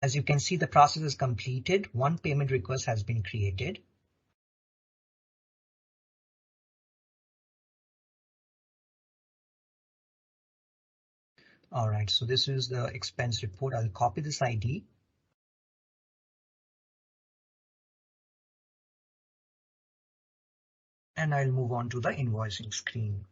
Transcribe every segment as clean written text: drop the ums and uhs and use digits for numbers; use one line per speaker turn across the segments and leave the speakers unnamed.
As you can see, the process is completed. One payment request has been created. All right, so this is the expense report. I'll copy this ID. And I'll move on to the invoicing screen.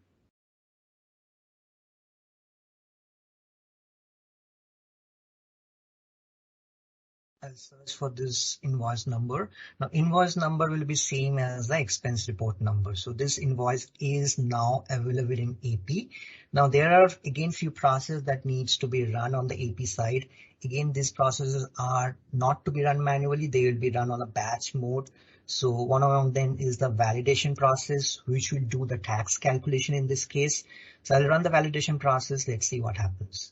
I'll search for this invoice number. Now invoice number will be same as the expense report number. So this invoice is now available in AP. Now there are again few processes that needs to be run on the AP side. Again, these processes are not to be run manually. They will be run on a batch mode. So one of them is the validation process, which will do the tax calculation in this case. So I'll run the validation process. Let's see what happens.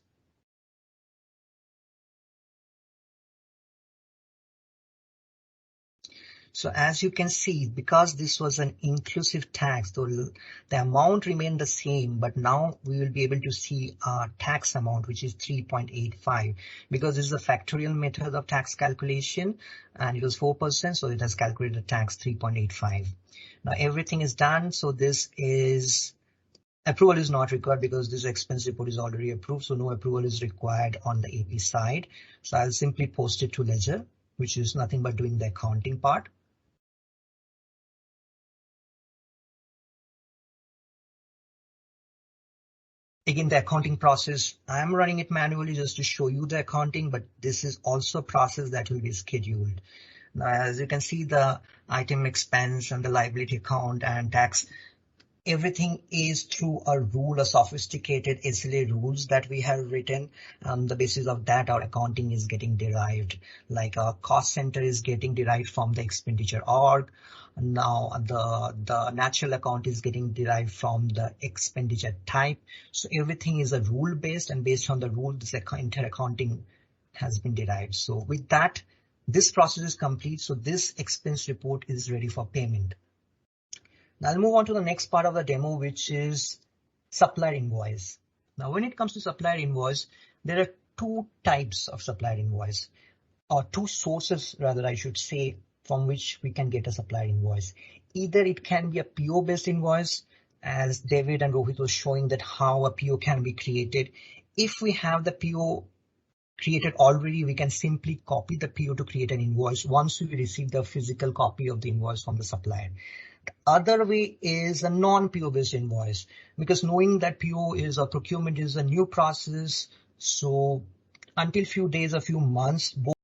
So as you can see, because this was an inclusive tax, the amount remained the same, but now we will be able to see our tax amount, which is 3.85, because this is a factorial method of tax calculation and it was 4%. So it has calculated the tax 3.85. Now everything is done. So this is approval is not required because this expense report is already approved. So no approval is required on the AP side. So I'll simply post it to Ledger, which is nothing but doing the accounting part. Again, the accounting process, I'm running it manually just to show you the accounting, but this is also a process that will be scheduled. Now, as you can see, the item expense and the liability account and tax, everything is through a rule, a sophisticated SLA rules that we have written. On the basis of that, our accounting is getting derived, like our cost center is getting derived from the expenditure org. Now the natural account is getting derived from the expenditure type. So everything is a rule based, and based on the rule, this entire accounting has been derived. So with that, this process is complete. So this expense report is ready for payment. Now I'll move on to the next part of the demo, which is supplier invoice. Now, when it comes to supplier invoice, there are two types of supplier invoice, or two sources rather, I should say, from which we can get a supplier invoice. Either it can be a PO based invoice, as David and Rohit was showing that how a PO can be created. If we have the PO created already, we can simply copy the PO to create an invoice once we receive the physical copy of the invoice from the supplier. The other way is a non-PO based invoice, because knowing that PO is a procurement is a new process. So until few days, a few months, both